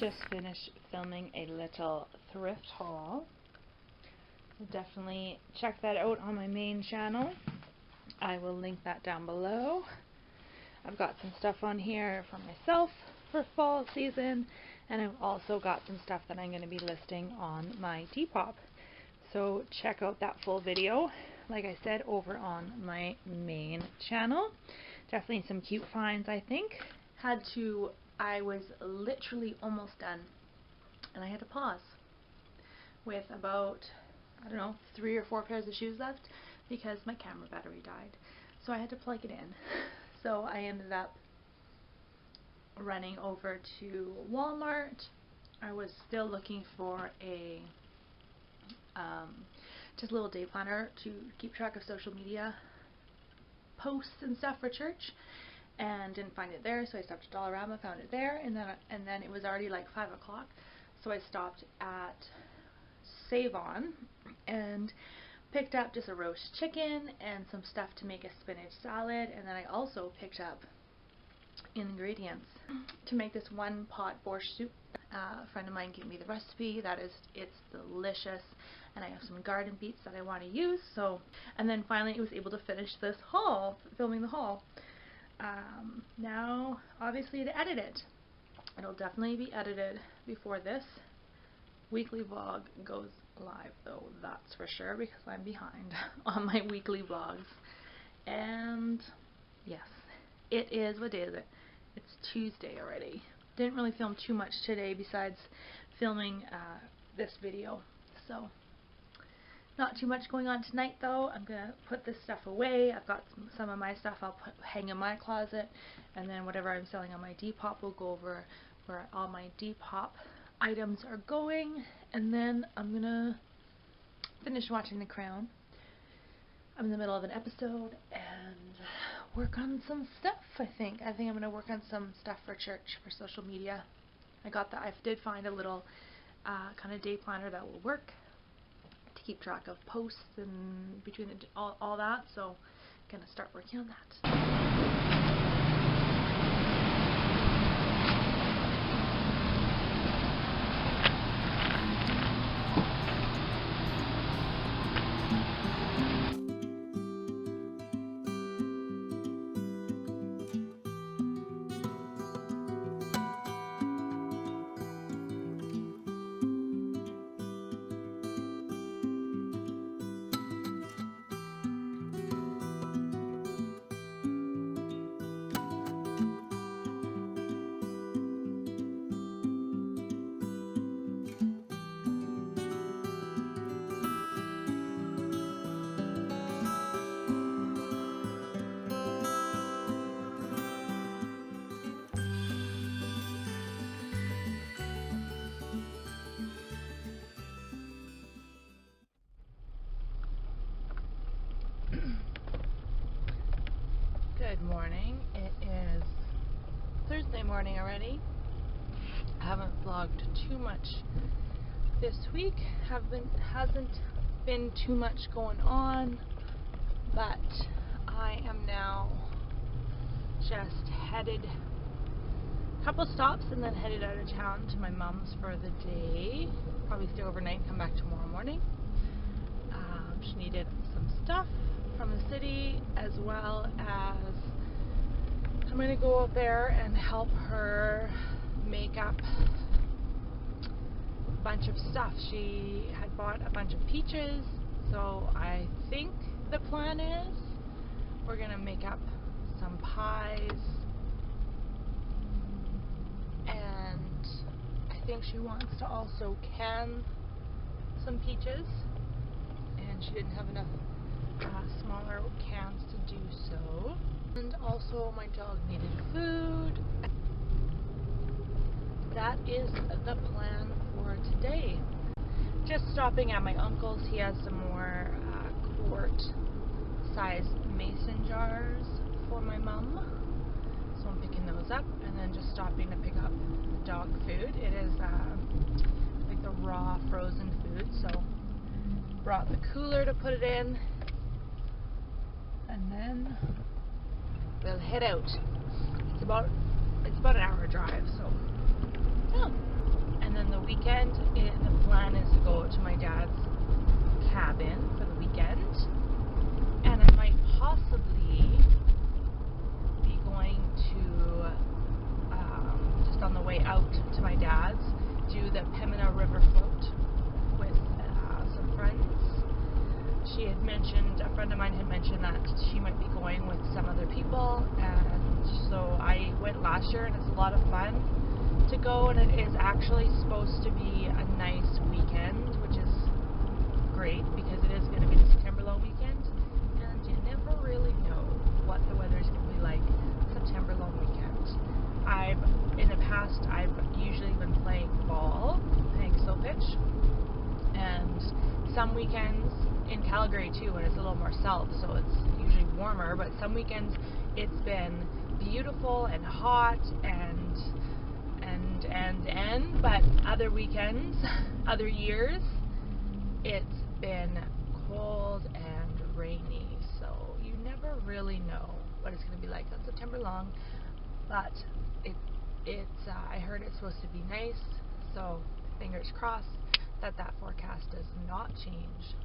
just finished filming a little thrift haul. So definitely check that out on my main channel. I will link that down below. I've got some stuff on here for myself for fall season, and I've also got some stuff that I'm going to be listing on my Depop. So check out that full video, like I said, over on my main channel. Definitely some cute finds, I think. I was literally almost done, and I had to pause with about, I don't know, 3 or 4 pairs of shoes left because my camera battery died. So I had to plug it in. So I ended up running over to Walmart. I was still looking for a just a little day planner to keep track of social media posts and stuff for church, and didn't find it there, so I stopped at Dollarama, found it there, and then it was already like 5 o'clock, so I stopped at Save On and picked up just a roast chicken and some stuff to make a spinach salad, and then I also picked up ingredients to make this one pot borscht soup. A friend of mine gave me the recipe. It's delicious, and I have some garden beets that I want to use. So, and then finally I was able to finish this haul, filming the haul. Now obviously to edit it. It'll definitely be edited before this weekly vlog goes live, though, that's for sure, because I'm behind on my weekly vlogs. And yes, it is, what day is it? It's Tuesday already. Didn't really film too much today besides filming this video, so not too much going on tonight, though. I'm gonna put this stuff away. I've got some of my stuff I'll hang in my closet, and then whatever I'm selling on my Depop will go over where all my Depop items are going, and then I'm gonna finish watching The Crown. I'm in the middle of an episode and work on some stuff. I think I'm gonna work on some stuff for church, for social media. I did find a little kind of day planner that will work to keep track of posts and between all that, so I'm gonna start working on that. Good morning. It is Thursday morning already. I haven't vlogged too much this week. Hasn't been too much going on, but I am now just headed a couple stops and then headed out of town to my mom's for the day. Probably stay overnight and come back tomorrow morning. She needed some stuff from the city, as well as I'm going to go out there and help her make up a bunch of stuff. She had bought a bunch of peaches, so I think the plan is we're going to make up some pies, and I think she wants to also can some peaches, and she didn't have enough smaller cans to do so. And also my dog needed food. That is the plan for today. Just stopping at my uncle's. He has some more quart sized mason jars for my mom, so I'm picking those up, and then just stopping to pick up the dog food. It is like the raw frozen food, so brought the cooler to put it in, and then we'll head out. It's about an hour drive, so yeah. then the weekend, the plan is to go to my dad's cabin for the weekend, and I might possibly be going to, just on the way out to my dad's, do the Pembina River float with some friends. She had mentioned, a friend of mine had mentioned that she might be going with some other people, and so I went last year, and it's a lot of fun to go, and it is actually supposed to be a nice weekend, which is great because it is going to be the September long weekend, and you never really know what the weather is going to be like September long weekend. In the past, I've usually been playing ball, playing slow pitch, and some weekends in Calgary too, and it's a little more south, so it's usually warmer, but some weekends it's been beautiful and hot but other weekends, other years, it's been cold and rainy, so you never really know what it's going to be like on September long, but I heard it's supposed to be nice, so fingers crossed that forecast does not change.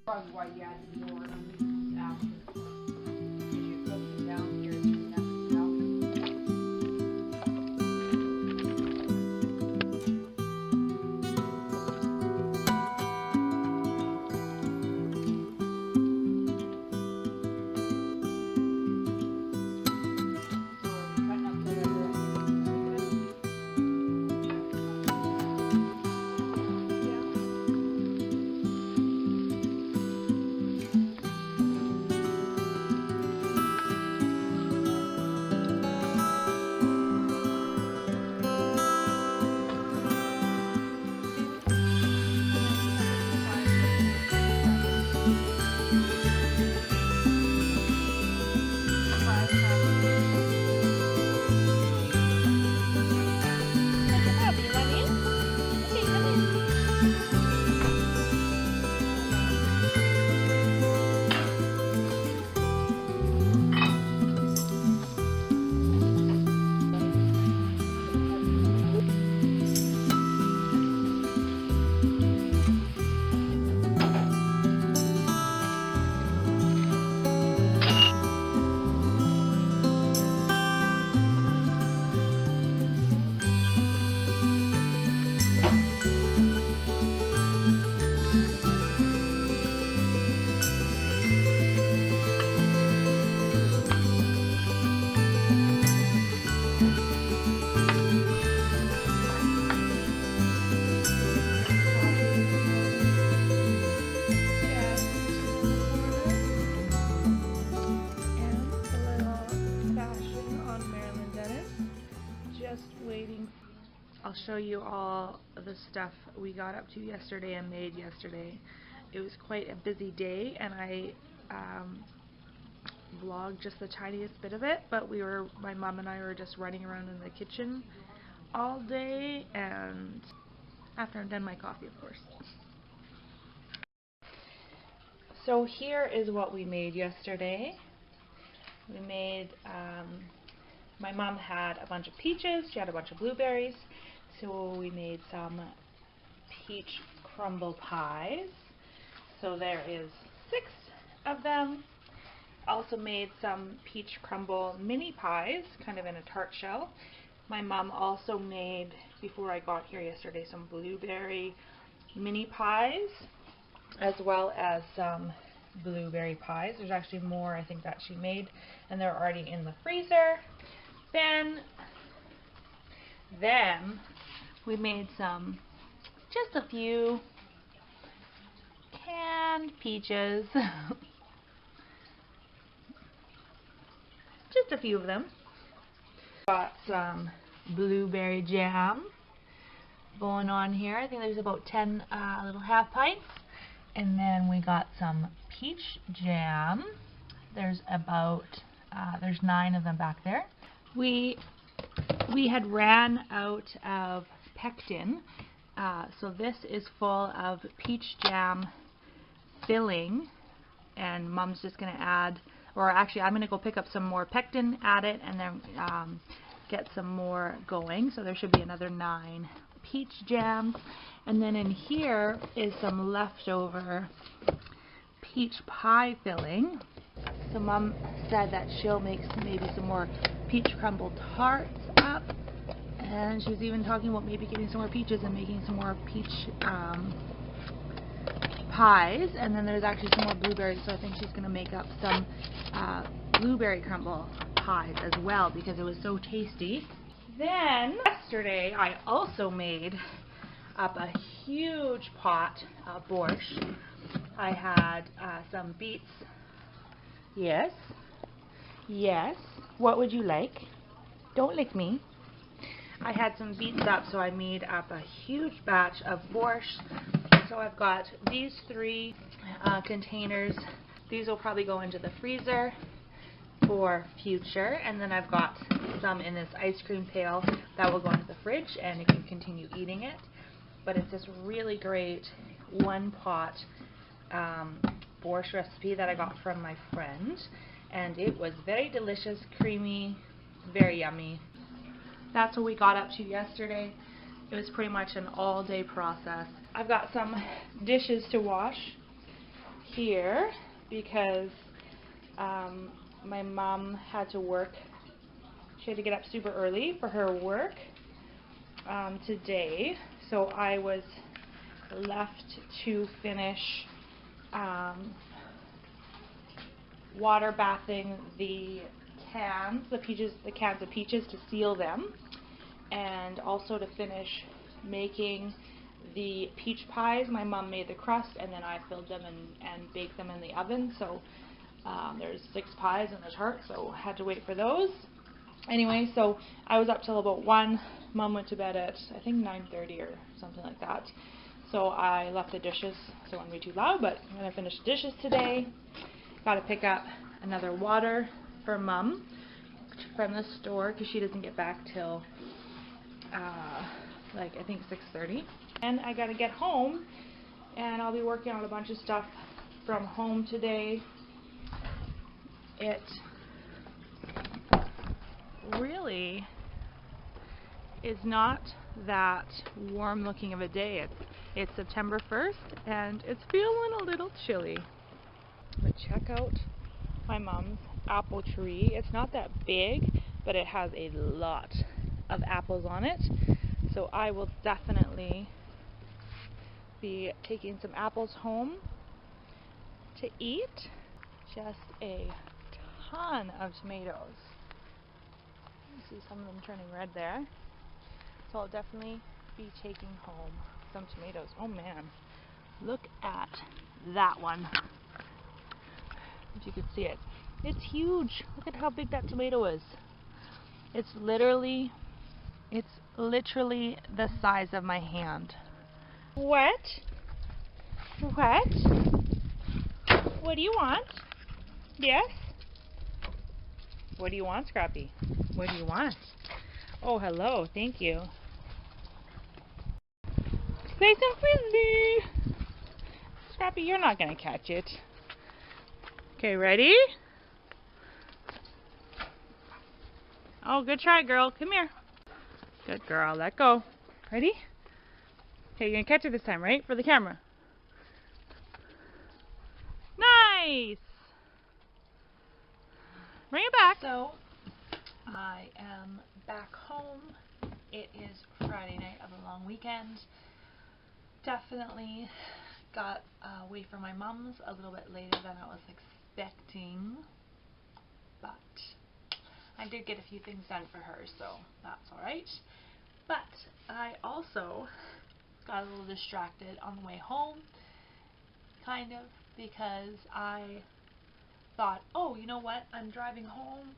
Probably why you had to do it after. Because you're cooking down here and that's down. So we're cutting up whatever. I'll show you all the stuff we got up to yesterday and made yesterday. It was quite a busy day, and I vlogged just the tiniest bit of it, but my mom and I were just running around in the kitchen all day, and after I'm done my coffee, of course. So here is what we made yesterday. We made, my mom had a bunch of peaches, she had a bunch of blueberries, so we made some peach crumble pies. So there is 6 of them. Also made some peach crumble mini pies, kind of in a tart shell. My mom also made, before I got here yesterday, some blueberry mini pies, as well as some blueberry pies. There's actually more, I think, that she made, and they're already in the freezer. Then we made just a few canned peaches. Just a few of them. Got some blueberry jam, going on here. I think there's about 10 little half pints. And then we got some peach jam. There's about, there's 9 of them back there. We had ran out of pectin, so this is full of peach jam filling, and Mom's just going to add, or actually I'm going to go pick up some more pectin, add it, and then get some more going. So there should be another 9 peach jams. And then in here is some leftover peach pie filling. So Mom said that she'll make maybe some more peach crumble tarts up, and she was even talking about maybe getting some more peaches and making some more peach pies. And then there's actually some more blueberries, so I think she's going to make up some blueberry crumble pies as well because it was so tasty. Then yesterday I also made up a huge pot of borscht. I had some beets. Yes. Yes. What would you like? Don't lick me. I had some beets up, so I made up a huge batch of borscht. So I've got these 3 containers. These will probably go into the freezer for future, and then I've got some in this ice cream pail that will go into the fridge and you can continue eating it. But it's this really great 1-pot borscht recipe that I got from my friend, and it was very delicious, creamy, very yummy. That's what we got up to yesterday. It was pretty much an all-day process. I've got some dishes to wash here because my mom had to work. She had to get up super early for her work today, so I was left to finish water bathing the cans, the cans of peaches, to seal them, and also to finish making the peach pies. My mom made the crust, and then I filled them and baked them in the oven. So there's 6 pies in the tart, so had to wait for those. Anyway, so I was up till about 1. Mom went to bed at I think 9:30 or something like that. So I left the dishes, so it wouldn't be too loud, but I'm going to finish the dishes today. Got to pick up another water for Mom from the store because she doesn't get back till like I think 6:30. And I got to get home, and I'll be working on a bunch of stuff from home today. It really is not that warm looking of a day. It's September 1st and it's feeling a little chilly. But check out my mom's apple tree. It's not that big, but it has a lot of apples on it. So I will definitely be taking some apples home to eat. Just a ton of tomatoes. You see some of them turning red there. So I'll definitely be taking home some tomatoes. Oh man, look at that one. If you can see it. It's huge. Look at how big that tomato is. It's literally the size of my hand. What? What? What do you want? Yes? What do you want, Scrappy? What do you want? Oh, hello. Thank you. Say some frisbee. Scrappy, you're not going to catch it. Okay, ready? Oh, good try, girl. Come here. Good girl. Let go. Ready? Okay, you're going to catch it this time, right? For the camera. Nice! Bring it back. So, I am back home. It is Friday night of a long weekend. Definitely got away from my mom's a little bit later than I was expecting, but I did get a few things done for her, so that's alright. But I also got a little distracted on the way home, kind of, because I thought, oh, you know what, I'm driving home,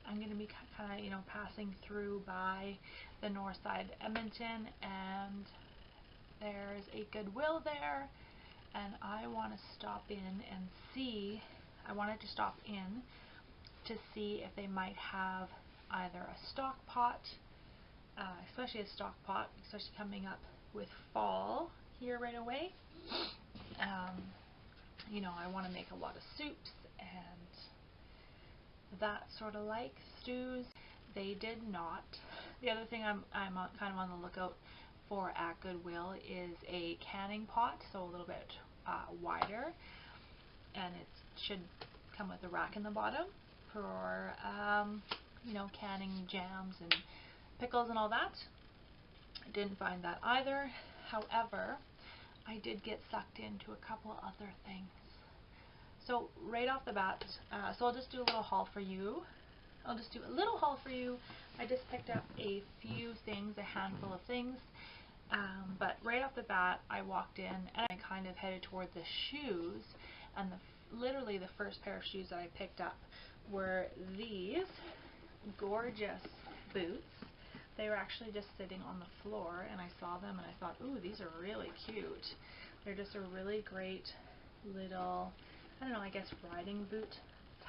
I'm going to be kind of, you know, passing through by the north side of Edmonton, and there's a Goodwill there, and I want to stop in and see. I wanted to stop in to see if they might have either a stock pot, especially a stock pot, especially coming up with fall here right away. You know, I want to make a lot of soups and that sort of like stews. They did not. The other thing I'm kind of on the lookout for at Goodwill is a canning pot, so a little bit wider, and it should come with a rack in the bottom for you know, canning jams and pickles and all that. I didn't find that either. However, I did get sucked into a couple other things. So right off the bat, so I'll just do a little haul for you. I just picked up a few things, a handful of things. But right off the bat, I walked in and I kind of headed toward the shoes, and literally the first pair of shoes that I picked up were these gorgeous boots. They were actually just sitting on the floor, and I saw them and I thought, ooh, these are really cute. They're just a really great little, I don't know, I guess riding boot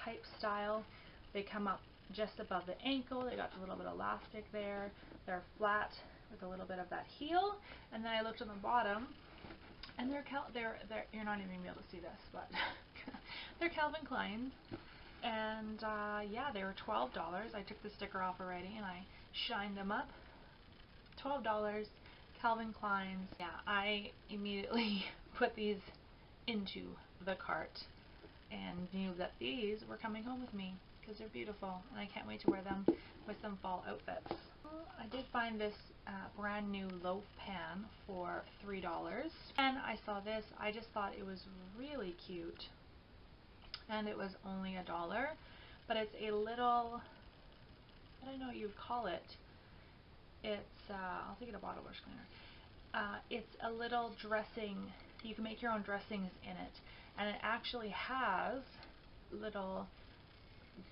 type style. They come up just above the ankle. They got a little bit of elastic there. They're flat with a little bit of that heel. And then I looked on the bottom, and they're you're not even gonna be able to see this, but they're Calvin Klein. And yeah, they were $12. I took the sticker off already and I shined them up. $12, Calvin Klein's. Yeah, I immediately put these into the cart and knew that these were coming home with me because they're beautiful, and I can't wait to wear them with some fall outfits. I did find this brand new loaf pan for $3, and I saw this. I just thought it was really cute, and it was only $1, but it's a little, I don't know what you would call it. It's I'll take it a bottle wash cleaner. It's a little dressing. You can make your own dressings in it, and it actually has little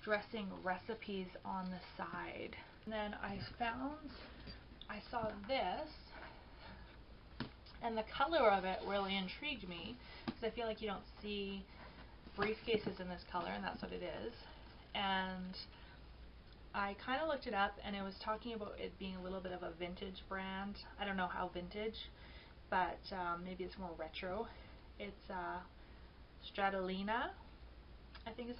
dressing recipes on the side. And then I saw this, and the color of it really intrigued me because I feel like you don't see briefcases in this color, and that's what it is. And I kind of looked it up, and it was talking about it being a little bit of a vintage brand. I don't know how vintage, but maybe it's more retro. It's Stradalina, I think is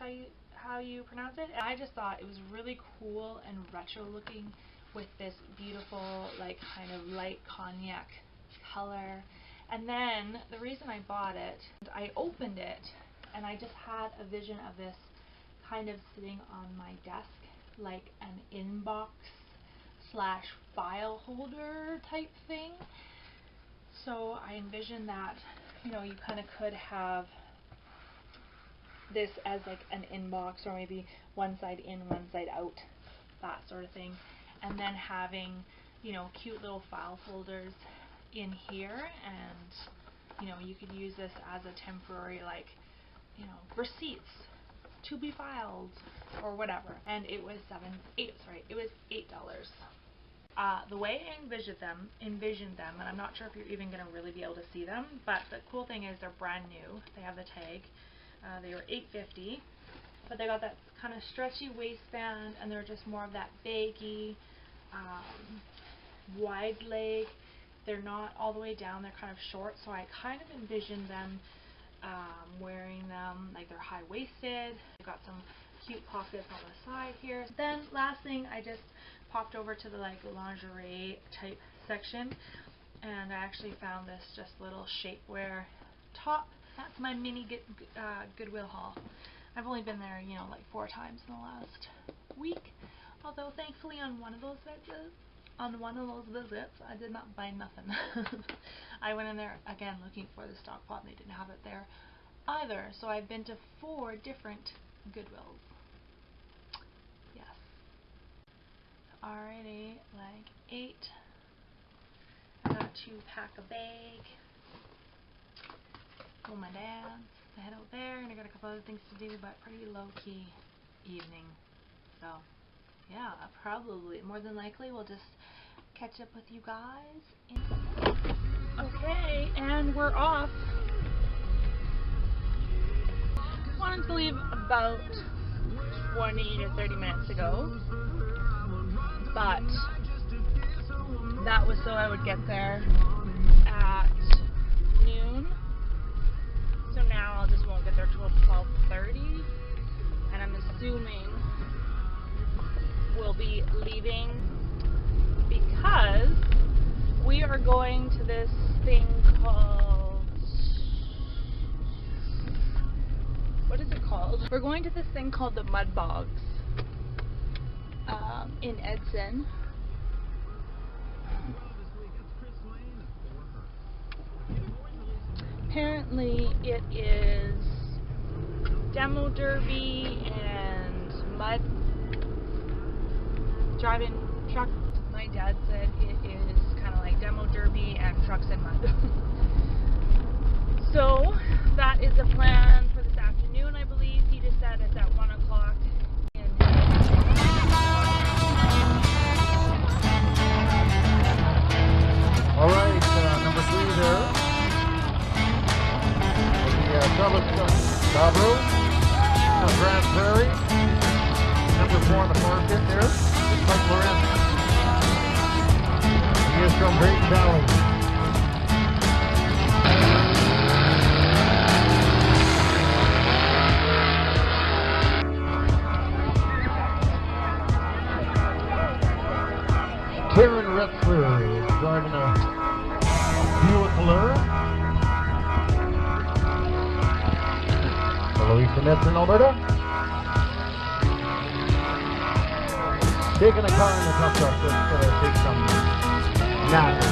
how you pronounce it. And I just thought it was really cool and retro looking with this beautiful, like, kind of light cognac color. And then the reason I bought it, I opened it, and I just had a vision of this kind of sitting on my desk like an inbox slash file holder type thing. So I envisioned that, you know, you kind of could have this as like an inbox, or maybe one side in, one side out, that sort of thing. And then having, you know, cute little file folders in here, and, you know, you could use this as a temporary, like, you know, receipts to be filed or whatever. And it was $8. The way I envisioned them, and I'm not sure if you're even going to really be able to see them, but the cool thing is they're brand new. They have the tag. They were $8.50, but they got that kind of stretchy waistband, and they're just more of that baggy, wide leg. They're not all the way down. They're kind of short, so I kind of envisioned them wearing them like they're high-waisted. They've got some cute pockets on the side here. Then last thing, I just popped over to the like lingerie type section, and I actually found this just little shapewear top. That's my mini Goodwill haul. I've only been there, you know, like 4 times in the last week. Although thankfully on one of those visits, I did not buy nothing. I went in there again looking for the stock pot, and they didn't have it there either. So I've been to 4 different Goodwills. Yes. Alrighty, like 8. I got to pack a bag. Go my dad's. I head out there, and I got a couple other things to do, but pretty low key evening. So yeah, probably, more than likely, we'll just catch up with you guys. Okay, and we're off. Wanted to leave about 20 to 30 minutes ago, but that was so I would get there at noon. So now I just won't get there till 12:30, and I'm assuming we'll be leaving because we are going to this thing called, what is it called? We're going to this thing called the Mud Bogs in Edson. Apparently it is demo derby and mud driving truck. My dad said it is kind of like demo derby and trucks and mud. So that is the plan for this afternoon, I believe. He just said it's at 1 o'clock. All right, number 3 there. The Cabro, Grand Prairie. Number 4 on the far pit there. Mike Lorenz. He is from Great Valley. Karen Retzler is driving a Buick Allura. Louis from Edson, Alberta. Taking a car in the tough truck that's going to take some naps.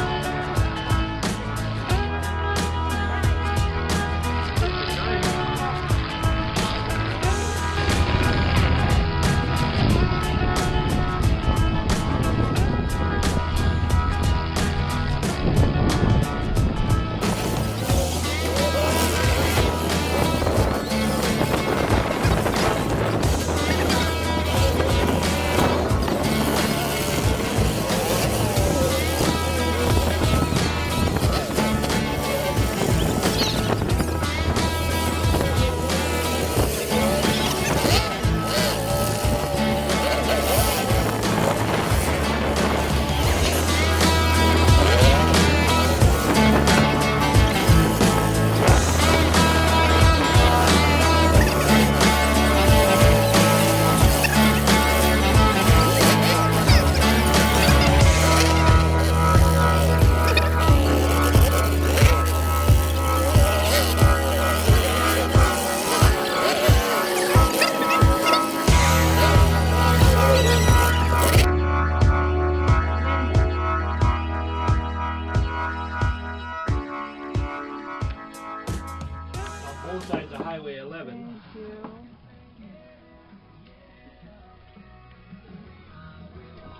Both sides of Highway 11.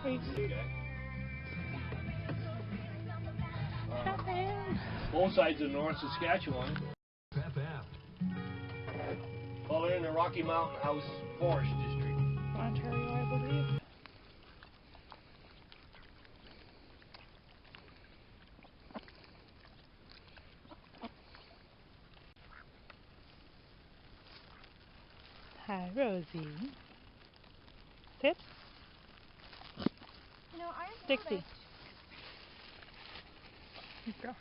Thank you. Both sides of North Saskatchewan. Well, they're in the Rocky Mountain House Forest District. Ontario, I believe. Hi, Rosie. Tips? No, I Dixie. Good girl.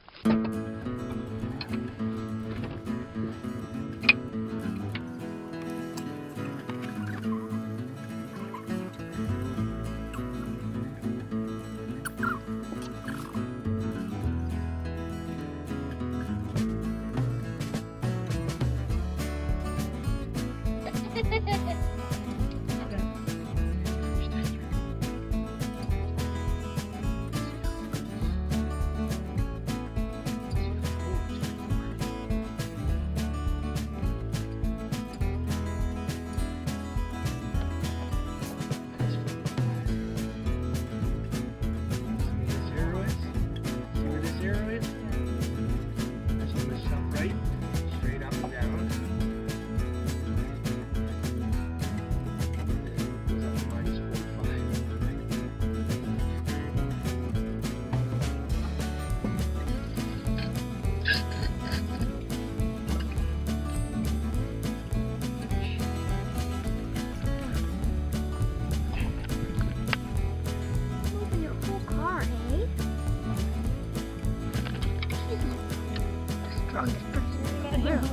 strongest person in the world.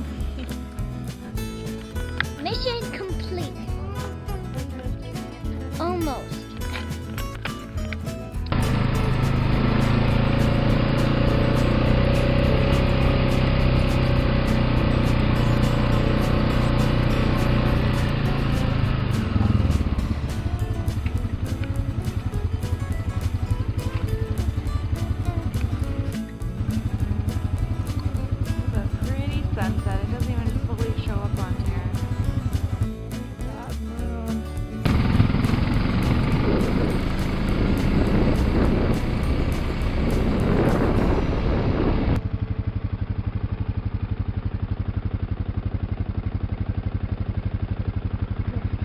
Mission complete. Almost. Sunset. It doesn't even fully show up on here. That moon.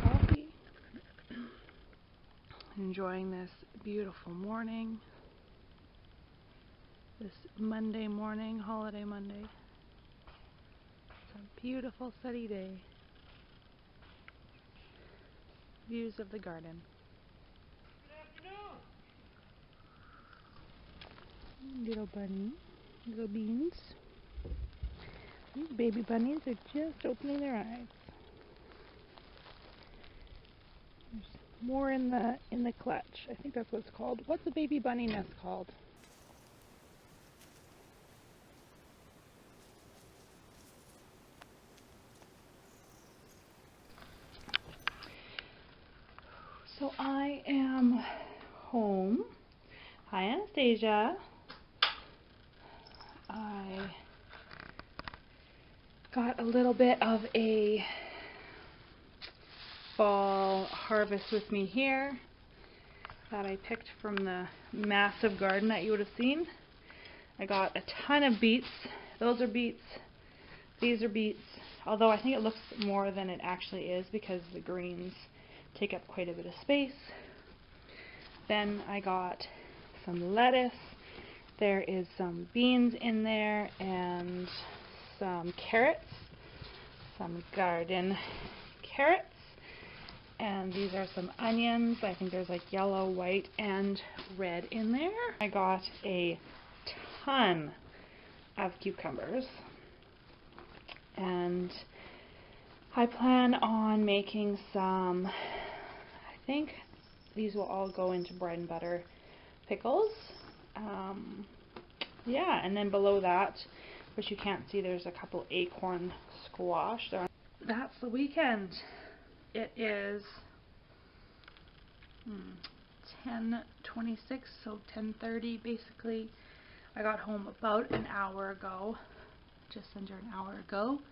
Coffee. Enjoying this beautiful morning. This Monday morning, holiday Monday. A beautiful sunny day. Views of the garden. Little bunny, little beans. These baby bunnies are just opening their eyes. There's more in the clutch. I think that's what it's called. What's a baby bunny nest called? So I am home. Hi, Anastasia. I got a little bit of a fall harvest with me here that I picked from the massive garden that you would have seen. I got a ton of beets. Those are beets. These are beets. Although I think it looks more than it actually is because the greens take up quite a bit of space. Then I got some lettuce. There is some beans in there and some carrots, some garden carrots, and these are some onions. I think there's like yellow, white, and red in there. I got a ton of cucumbers, and I plan on making some, I think these will all go into bread and butter pickles. Yeah, and then below that, which you can't see, there's a couple acorn squash. That's the weekend. It is 10:26, so 10:30 basically. I got home about an hour ago, just under an hour ago.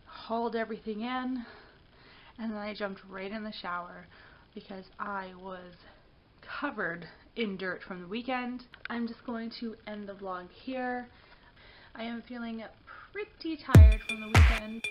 Hauled everything in, and then I jumped right in the shower because I was covered in dirt from the weekend. I'm just going to end the vlog here. I am feeling pretty tired from the weekend.